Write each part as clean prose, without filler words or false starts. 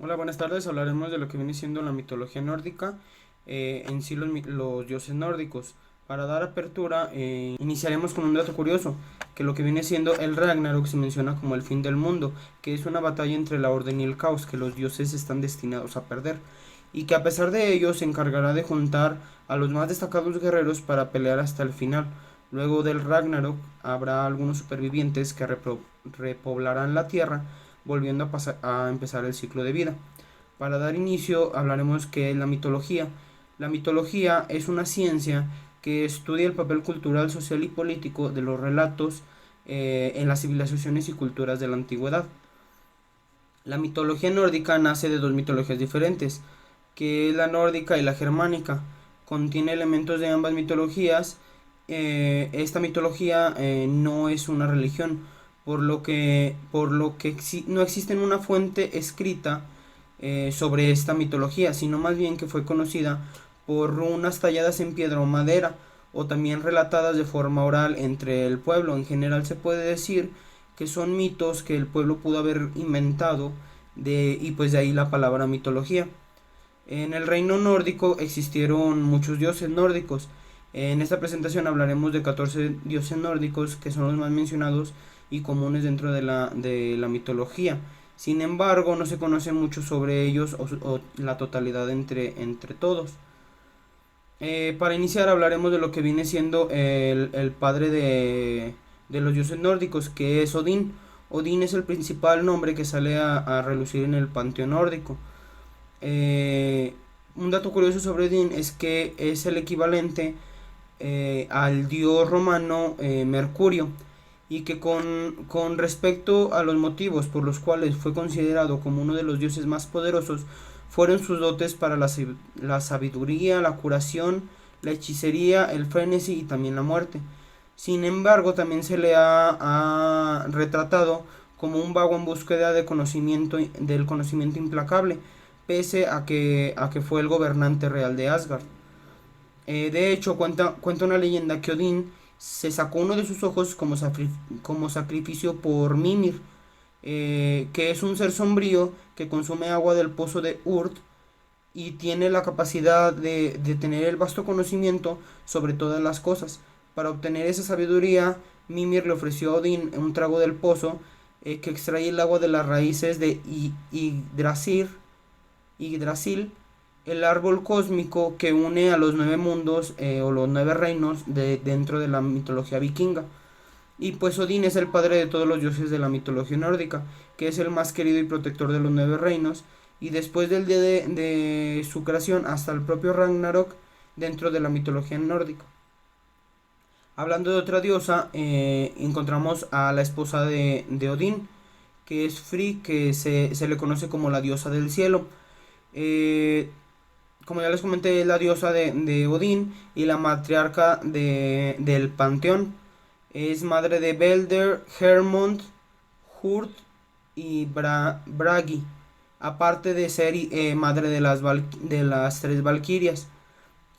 Hola, buenas tardes. Hablaremos de lo que viene siendo la mitología nórdica, en sí los dioses nórdicos. Para dar apertura, iniciaremos con un dato curioso, que lo que viene siendo el Ragnarok se menciona como el fin del mundo, que es una batalla entre la orden y el caos, que los dioses están destinados a perder, y que a pesar de ello se encargará de juntar a los más destacados guerreros para pelear hasta el final. Luego del Ragnarok habrá algunos supervivientes que repoblarán la tierra, volviendo a empezar el ciclo de vida. Para dar inicio hablaremos que es la mitología. La mitología es una ciencia que estudia el papel cultural, social y político de los relatos en las civilizaciones y culturas de la antigüedad. La mitología nórdica nace de dos mitologías diferentes, que es la nórdica y la germánica. Contiene elementos de ambas mitologías. Esta mitología no es una religión, por lo que no existe una fuente escrita sobre esta mitología, sino más bien que fue conocida por runas talladas en piedra o madera, o también relatadas de forma oral entre el pueblo. En general se puede decir que son mitos que el pueblo pudo haber inventado, y pues de ahí la palabra mitología. En el reino nórdico existieron muchos dioses nórdicos. En esta presentación hablaremos de 14 dioses nórdicos que son los más mencionados y comunes dentro de la mitología. Sin embargo, no se conoce mucho sobre ellos o la totalidad entre todos. Para iniciar hablaremos de lo que viene siendo el padre de los dioses nórdicos, que es Odín. Odín es el principal nombre que sale a relucir en el panteón nórdico. Eh, un dato curioso sobre Odín es que es el equivalente al dios romano Mercurio, y que con respecto a los motivos por los cuales fue considerado como uno de los dioses más poderosos, fueron sus dotes para la sabiduría, la curación, la hechicería, el frenesí y también la muerte. Sin embargo, también se le ha retratado como un vago en búsqueda del conocimiento implacable, pese a que fue el gobernante real de Asgard. De hecho, cuenta una leyenda que Odín se sacó uno de sus ojos como sacrificio por Mimir, que es un ser sombrío que consume agua del pozo de Urd y tiene la capacidad de tener el vasto conocimiento sobre todas las cosas. Para obtener esa sabiduría, Mimir le ofreció a Odín un trago del pozo que extrae el agua de las raíces de Yggdrasil, el árbol cósmico que une a los nueve mundos o los nueve reinos dentro de la mitología vikinga. Y pues Odín es el padre de todos los dioses de la mitología nórdica, que es el más querido y protector de los nueve reinos, y después del día de su creación hasta el propio Ragnarok dentro de la mitología nórdica. Hablando de otra diosa, encontramos a la esposa de Odín, que es Frigg, que se le conoce como la diosa del cielo. Eh, Como ya les comenté, es la diosa de Odín y la matriarca del panteón. Es madre de Belder, Hermod, Hurt y Bragi, aparte de ser madre de las tres valquirias.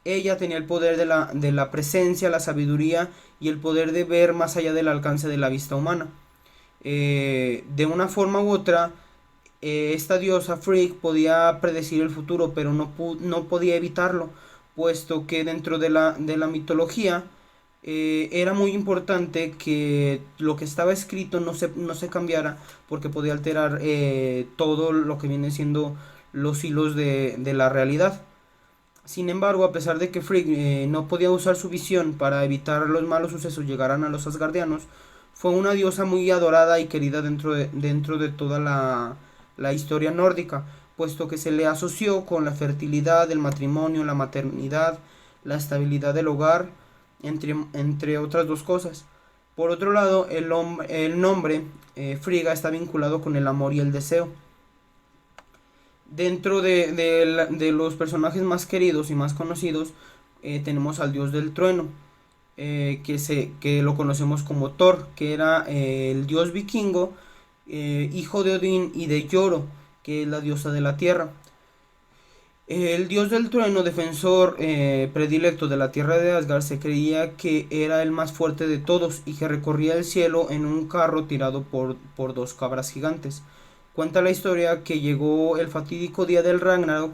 Ella tenía el poder de la presencia, la sabiduría y el poder de ver más allá del alcance de la vista humana. De una forma u otra, esta diosa Frigg podía predecir el futuro, pero no podía evitarlo, puesto que dentro de la mitología era muy importante que lo que estaba escrito no se cambiara, porque podía alterar todo lo que viene siendo los hilos de la realidad. Sin embargo, a pesar de que Frigg no podía usar su visión para evitar los malos sucesos llegaran a los asgardianos, fue una diosa muy adorada y querida dentro de toda la historia nórdica, puesto que se le asoció con la fertilidad, el matrimonio, la maternidad, la estabilidad del hogar, entre otras dos cosas. Por otro lado, el nombre Frigga está vinculado con el amor y el deseo. Dentro de los personajes más queridos y más conocidos, tenemos al dios del trueno, que lo conocemos como Thor, que era el dios vikingo, hijo de Odín y de Lloro, que es la diosa de la tierra. El dios del trueno, defensor predilecto de la tierra de Asgard, se creía que era el más fuerte de todos y que recorría el cielo en un carro tirado por dos cabras gigantes. Cuenta la historia que llegó el fatídico día del Ragnarok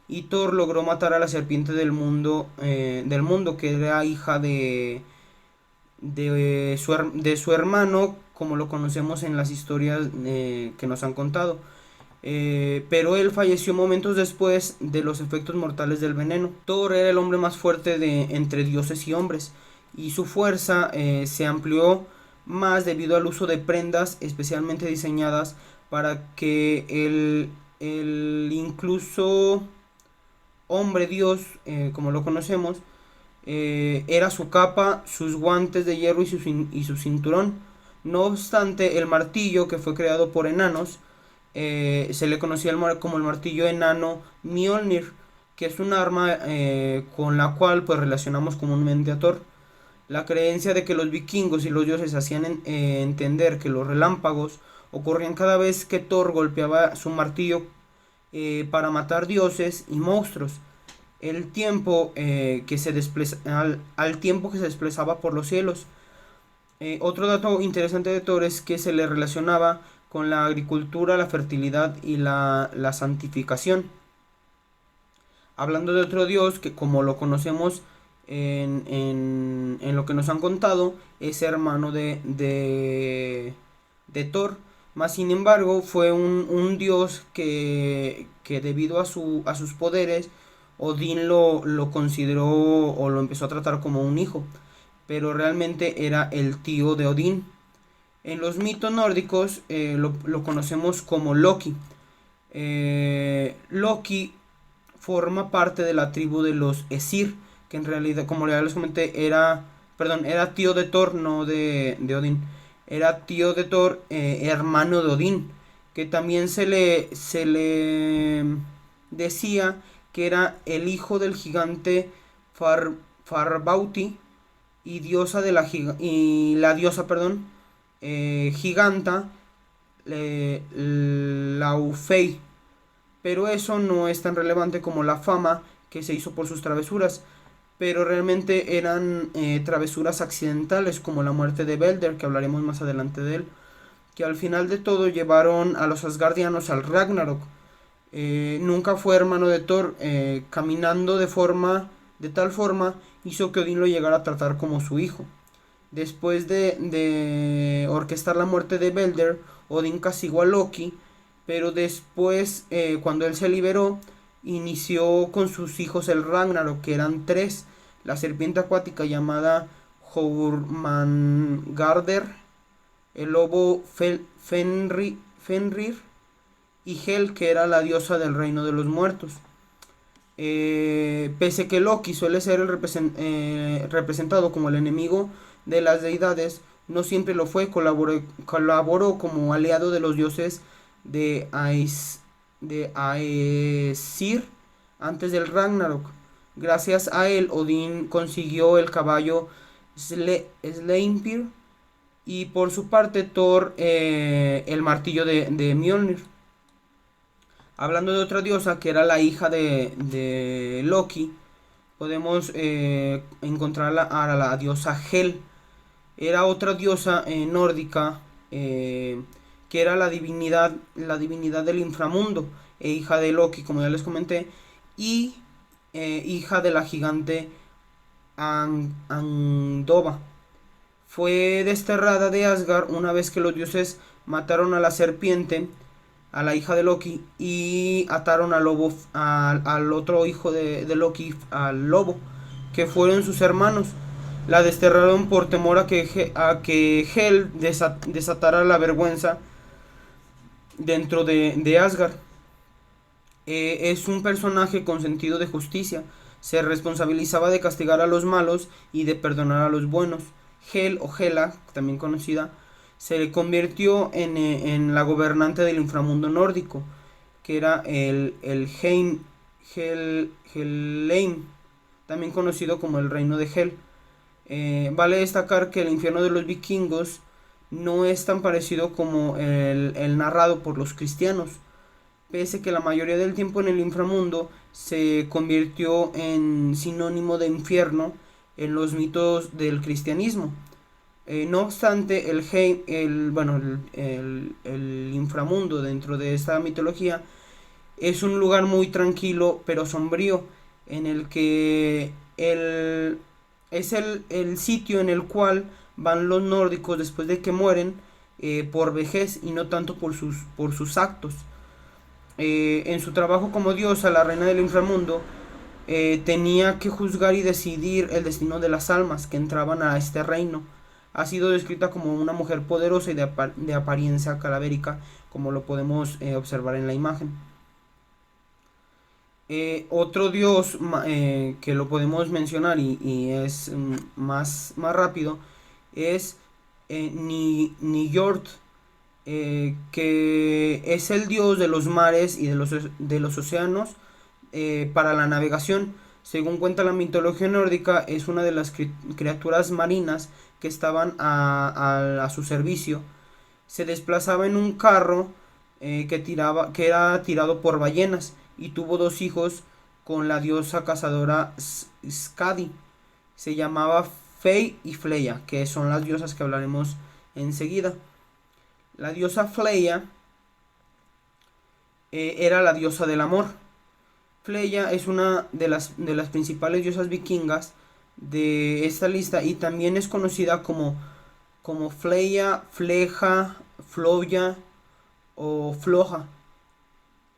y Thor logró matar a la serpiente del mundo que era hija de su hermano, como lo conocemos en las historias que nos han contado. Pero él falleció momentos después de los efectos mortales del veneno. Thor era el hombre más fuerte entre dioses y hombres, y su fuerza se amplió más debido al uso de prendas especialmente diseñadas para que el incluso hombre dios, como lo conocemos, era su capa, sus guantes de hierro y su cinturón. No obstante, el martillo, que fue creado por enanos, se le conocía como el martillo enano Mjolnir, que es un arma con la cual pues relacionamos comúnmente a Thor. La creencia de que los vikingos y los dioses hacían entender que los relámpagos ocurrían cada vez que Thor golpeaba su martillo para matar dioses y monstruos. El tiempo al tiempo que se desplazaba por los cielos. Otro dato interesante de Thor es que se le relacionaba con la agricultura, la fertilidad y la santificación. Hablando de otro dios que, como lo conocemos en lo que nos han contado, es hermano de Thor. Mas sin embargo fue un dios que debido a sus poderes, Odín lo consideró o lo empezó a tratar como un hijo, pero realmente era el tío de Odín. En los mitos nórdicos lo conocemos como Loki. Loki forma parte de la tribu de los Esir, que en realidad, como ya les comenté, era tío de Thor, no de Odín. Era tío de Thor, hermano de Odín, que también se le decía que era el hijo del gigante Farbauti y la diosa, giganta Laufey. Pero eso no es tan relevante como la fama que se hizo por sus travesuras, pero realmente eran travesuras accidentales, como la muerte de Balder, que hablaremos más adelante de él, que al final de todo llevaron a los asgardianos al Ragnarok. Nunca fue hermano de Thor, caminando de tal forma hizo que Odín lo llegara a tratar como su hijo. Después de orquestar la muerte de Balder, Odín castigó a Loki, pero después, cuando él se liberó, inició con sus hijos el Ragnarok, que eran tres: la serpiente acuática llamada Jormungandr, el lobo Fenrir y Hel, que era la diosa del reino de los muertos. Pese que Loki suele ser representado como el enemigo de las deidades, no siempre lo fue. Colaboró como aliado de los dioses de Aesir antes del Ragnarok. Gracias a él, Odín consiguió el caballo Sleipnir y por su parte Thor el martillo de Mjolnir. Hablando de otra diosa que era la hija de Loki, podemos encontrar a la diosa Hel. Era otra diosa nórdica que era la divinidad del inframundo, hija de Loki, como ya les comenté, y hija de la gigante Andoba. Fue desterrada de Asgard una vez que los dioses mataron a la serpiente, a la hija de Loki, y ataron al otro hijo de Loki, al lobo, que fueron sus hermanos. La desterraron por temor a que Hel desatara la vergüenza dentro de Asgard. Es un personaje con sentido de justicia. Se responsabilizaba de castigar a los malos y de perdonar a los buenos. Hel, o Hela, también conocida, se convirtió en la gobernante del inframundo nórdico, que era el Helheim, también conocido como el reino de Hel. Vale destacar que el infierno de los vikingos no es tan parecido como el narrado por los cristianos, pese que la mayoría del tiempo en el inframundo se convirtió en sinónimo de infierno en los mitos del cristianismo. No obstante, el inframundo dentro de esta mitología es un lugar muy tranquilo pero sombrío, en el que es el sitio en el cual van los nórdicos después de que mueren, por vejez y no tanto por sus actos. En su trabajo como diosa, la reina del inframundo tenía que juzgar y decidir el destino de las almas que entraban a este reino. Ha sido descrita como una mujer poderosa y de apariencia calavérica, como lo podemos observar en la imagen. Otro dios que lo podemos mencionar y es más rápido es Njord, que es el dios de los mares y de los océanos, para la navegación. Según cuenta la mitología nórdica, es una de las criaturas marinas que estaban a su servicio. Se desplazaba en un carro que era tirado por ballenas, y tuvo dos hijos con la diosa cazadora Skadi. Se llamaba Frey y Freya, que son las diosas que hablaremos enseguida. La diosa Freya era la diosa del amor. Freya es una de las principales diosas vikingas de esta lista, y también es conocida como Freya, Fleja, Floya o Floja.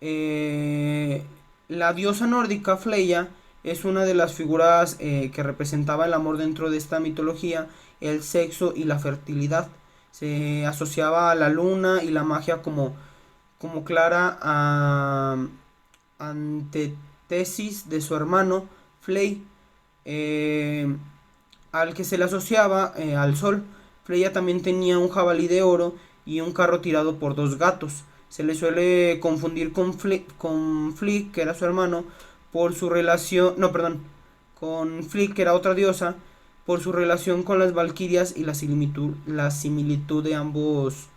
La diosa nórdica Freya es una de las figuras que representaba el amor dentro de esta mitología, el sexo y la fertilidad. Se asociaba a la luna y la magia como clara antítesis de su hermano Frey, al que se le asociaba al sol. Freya también tenía un jabalí de oro y un carro tirado por dos gatos. Se le suele confundir con Flick, que era su hermano, por su relación, no, perdón, con Flick, que era otra diosa, por su relación con las valquirias y la similitud de ambos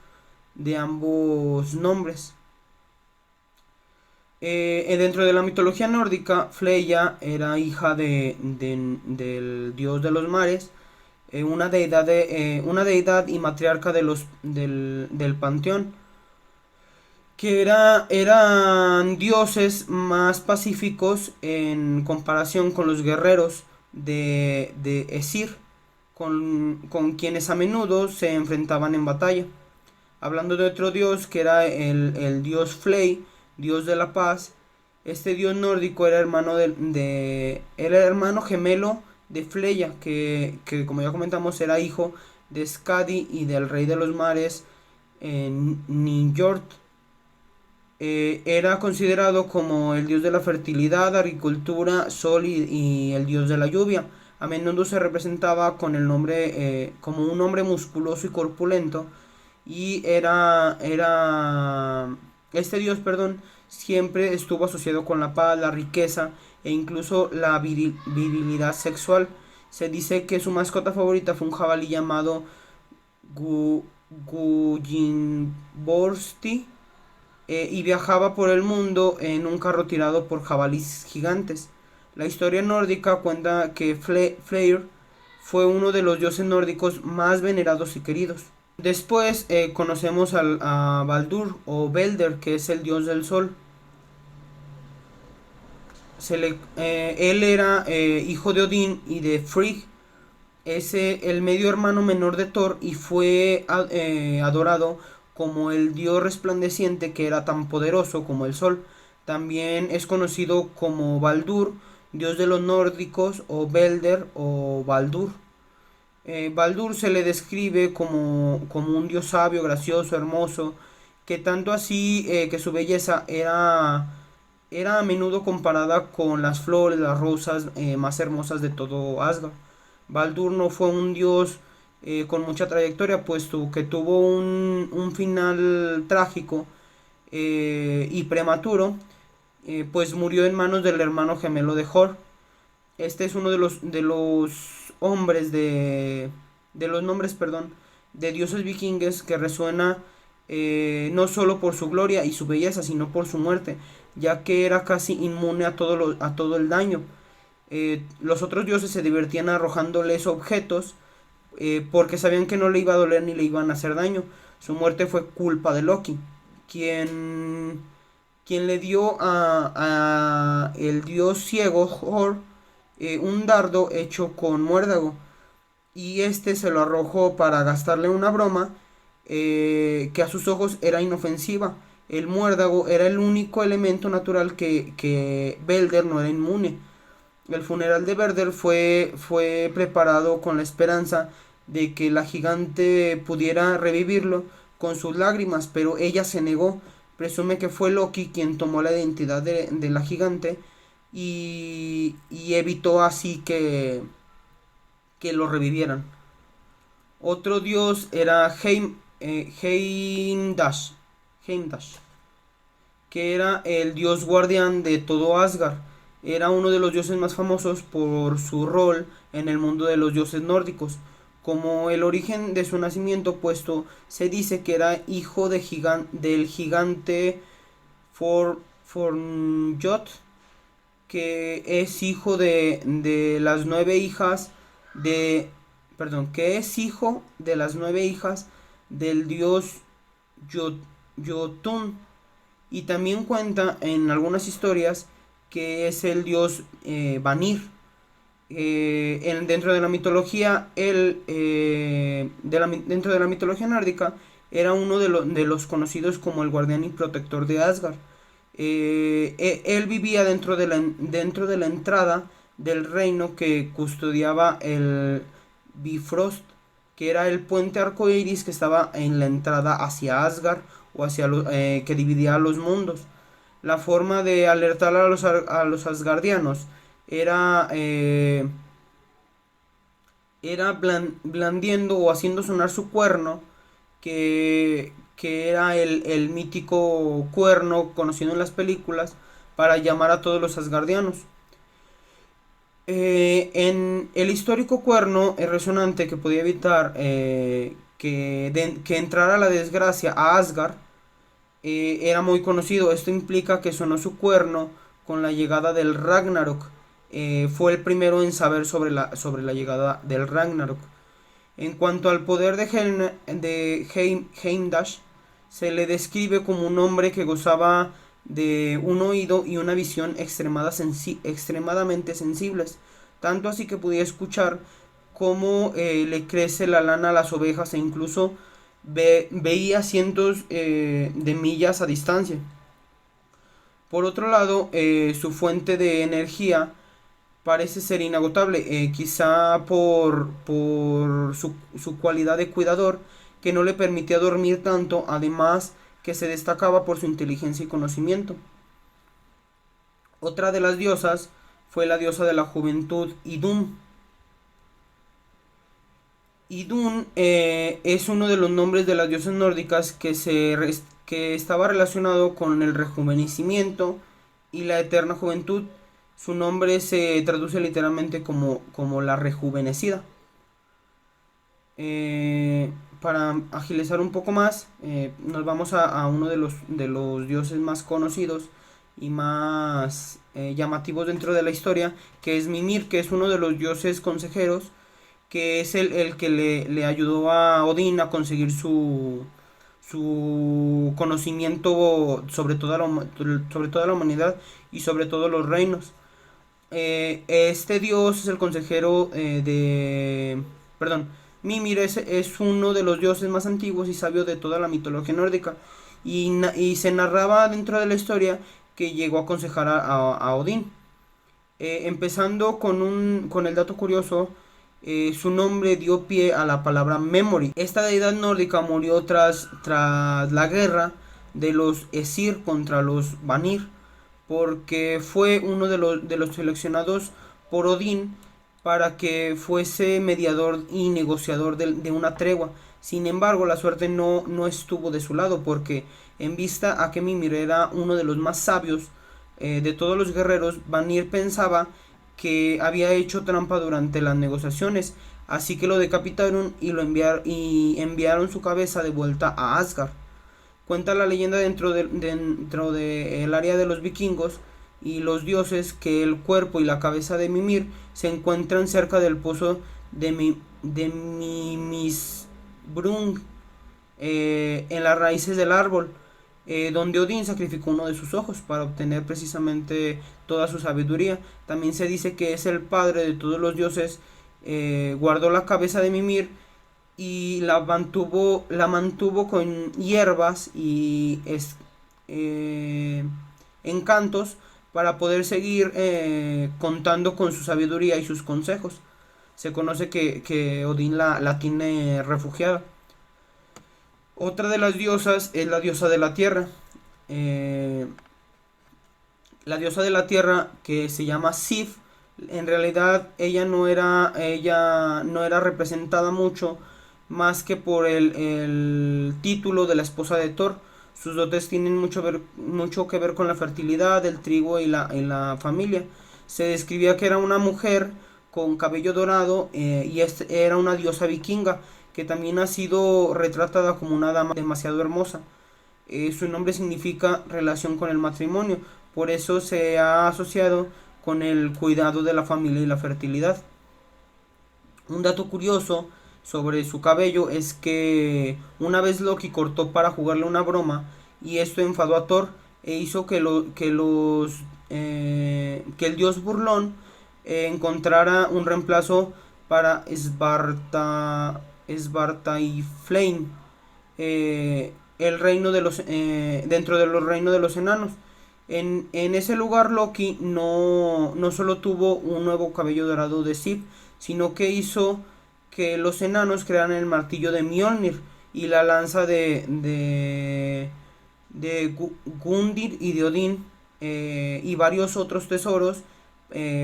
nombres. Dentro de la mitología nórdica, Freya era hija del dios de los mares, una deidad y matriarca del panteón, que eran dioses más pacíficos en comparación con los guerreros de Esir, con quienes a menudo se enfrentaban en batalla. Hablando de otro dios que era el dios Frey, dios de la paz. Este dios nórdico era era hermano gemelo de Freya, que como ya comentamos era hijo de Skadi y del rey de los mares, Njord. Era considerado como el dios de la fertilidad, agricultura, sol y el dios de la lluvia. A menudo se representaba con el nombre, como un hombre musculoso y corpulento, y este dios, perdón, siempre estuvo asociado con la paz, la riqueza e incluso la virilidad sexual. Se dice que su mascota favorita fue un jabalí llamado Gullinborsti, y viajaba por el mundo en un carro tirado por jabalíes gigantes. La historia nórdica cuenta que Freyr fue uno de los dioses nórdicos más venerados y queridos. Después conocemos a Baldur o Belder, que es el dios del sol. Él era hijo de Odín y de Frigg, el medio hermano menor de Thor, y fue adorado como el dios resplandeciente, que era tan poderoso como el sol. También es conocido como Baldur, dios de los nórdicos, o Belder o Baldur. Baldur se le describe como un dios sabio, gracioso, hermoso, que tanto así que su belleza era a menudo comparada con las flores, las rosas más hermosas de todo Asgard. Baldur no fue un dios con mucha trayectoria, puesto que tuvo un final trágico y prematuro, pues murió en manos del hermano gemelo de Thor. Este es uno de los hombres de los nombres, perdón, de dioses vikingos que resuena no solo por su gloria y su belleza, sino por su muerte, ya que era casi inmune a todo el daño. Los otros dioses se divertían arrojándoles objetos porque sabían que no le iba a doler ni le iban a hacer daño. Su muerte fue culpa de Loki, quien, quien le dio a el dios ciego Thor un dardo hecho con muérdago, y este se lo arrojó para gastarle una broma que a sus ojos era inofensiva. El muérdago era el único elemento natural que Belder no era inmune. El funeral de Belder fue preparado con la esperanza de que la gigante pudiera revivirlo con sus lágrimas, pero ella se negó. Presume que fue Loki quien tomó la identidad de la gigante y evitó así que lo revivieran. Otro dios era Heimdall, Heimdall, que era el dios guardián de todo Asgard. Era uno de los dioses más famosos por su rol en el mundo de los dioses nórdicos. Como el origen de su nacimiento, puesto se dice que era hijo del gigante Fornjot, que es hijo de las 9 hijas de, perdón, que es hijo de las 9 hijas del dios Jotun, y también cuenta en algunas historias que es el dios Vanir. Dentro de la mitología, dentro de la mitología nórdica, era uno de los conocidos como el guardián y protector de Asgard. Él vivía dentro de la entrada del reino que custodiaba el Bifrost, que era el puente arcoíris que estaba en la entrada hacia Asgard o que dividía los mundos. La forma de alertar a los asgardianos era, blandiendo o haciendo sonar su cuerno, que era el mítico cuerno conocido en las películas, para llamar a todos los asgardianos. En el histórico cuerno resonante que podía evitar que entrara la desgracia a Asgard, era muy conocido. Esto implica que sonó su cuerno con la llegada del Ragnarok. Fue el primero en saber sobre la llegada del Ragnarok. En cuanto al poder de Heimdall, se le describe como un hombre que gozaba de un oído y una visión extremadamente sensibles, tanto así que podía escuchar cómo le crece la lana a las ovejas, e incluso veía cientos de millas a distancia. Por otro lado, su fuente de energía parece ser inagotable, quizá por su cualidad de cuidador, que no le permitía dormir tanto, además que se destacaba por su inteligencia y conocimiento. Otra de las diosas fue la diosa de la juventud, Idun. Idun es uno de los nombres de las diosas nórdicas que estaba relacionado con el rejuvenecimiento y la eterna juventud. Su nombre se traduce literalmente como la rejuvenecida. Para agilizar un poco más, nos vamos a uno de los dioses más conocidos y más llamativos dentro de la historia, que es Mimir, que es uno de los dioses consejeros, que es el que le ayudó a Odín a conseguir su conocimiento sobre toda la humanidad y sobre todos los reinos. Este dios es el consejero Perdón, Mimir es uno de los dioses más antiguos y sabios de toda la mitología nórdica, y se narraba dentro de la historia que llegó a aconsejar a Odín. Empezando con el dato curioso, su nombre dio pie a la palabra memory. Esta deidad nórdica murió tras la guerra de los Esir contra los Vanir, porque fue uno de los seleccionados por Odín para que fuese mediador y negociador de una tregua. Sin embargo, la suerte no estuvo de su lado, porque en vista a que Mimir era uno de los más sabios de todos los guerreros, Vanir pensaba que había hecho trampa durante las negociaciones, así que lo decapitaron y enviaron su cabeza de vuelta a Asgard. Cuenta la leyenda dentro de el área de los vikingos y los dioses, que el cuerpo y la cabeza de Mimir se encuentran cerca del pozo de Mimisbrung, en las raíces del árbol, donde Odín sacrificó uno de sus ojos para obtener precisamente toda su sabiduría. También se dice que es el padre de todos los dioses. Guardó la cabeza de Mimir y la mantuvo con hierbas y encantos para poder seguir contando con su sabiduría y sus consejos. Se conoce que Odín la tiene refugiada. Otra de las diosas es la diosa de la tierra. Eh, la diosa de la tierra, que se llama Sif, en realidad ella no era representada mucho más que por el título de la esposa de Thor. Sus dotes tienen mucho que ver con la fertilidad, el trigo y la familia. Se describía que era una mujer con cabello dorado, era una diosa vikinga que también ha sido retratada como una dama demasiado hermosa. Su nombre significa relación con el matrimonio, por eso se ha asociado con el cuidado de la familia y la fertilidad. Un dato curioso sobre su cabello es que una vez Loki cortó para jugarle una broma y esto enfadó a Thor e hizo que el dios burlón encontrara un reemplazo para Svarta y Flame, el reino de dentro de los reinos de los enanos. En ese lugar Loki no solo tuvo un nuevo cabello dorado de Sif, sino que hizo que los enanos crearan el martillo de Mjolnir y la lanza de Gundir y de Odín, y varios otros tesoros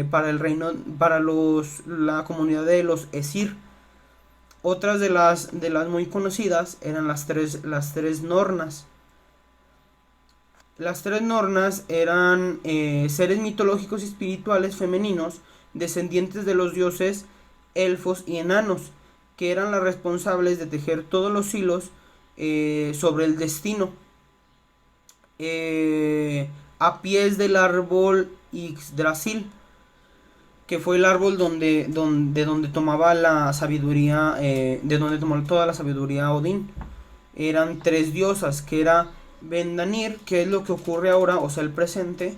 para el reino, para la comunidad de los Esir. Otras de las muy conocidas eran las tres Nornas. Las tres Nornas eran seres mitológicos y espirituales femeninos, descendientes de los dioses elfos y enanos, que eran las responsables de tejer todos los hilos sobre el destino. A pies del árbol Yggdrasil, que fue el árbol donde tomaba la sabiduría, de donde tomó toda la sabiduría Odín. Eran tres diosas, que era Vendanir, que es lo que ocurre ahora, o sea, el presente,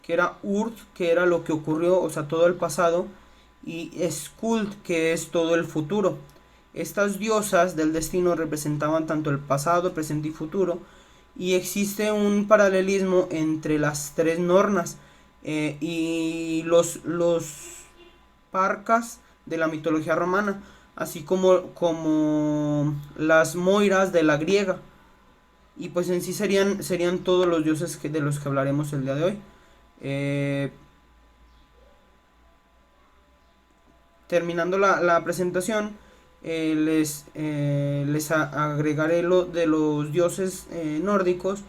que era Urd, que era lo que ocurrió, o sea, todo el pasado, y Skuld, que es todo el futuro. Estas diosas del destino representaban tanto el pasado, presente y futuro, y existe un paralelismo entre las tres Nornas y los parcas de la mitología romana, así como las moiras de la griega. Y pues en sí serían todos los dioses de los que hablaremos el día de hoy. Terminando la presentación, les agregaré lo de los dioses nórdicos.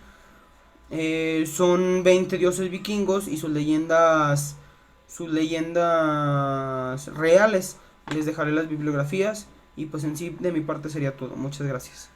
Son 20 dioses vikingos y sus leyendas reales. Les dejaré las bibliografías y pues en sí de mi parte sería todo. Muchas gracias.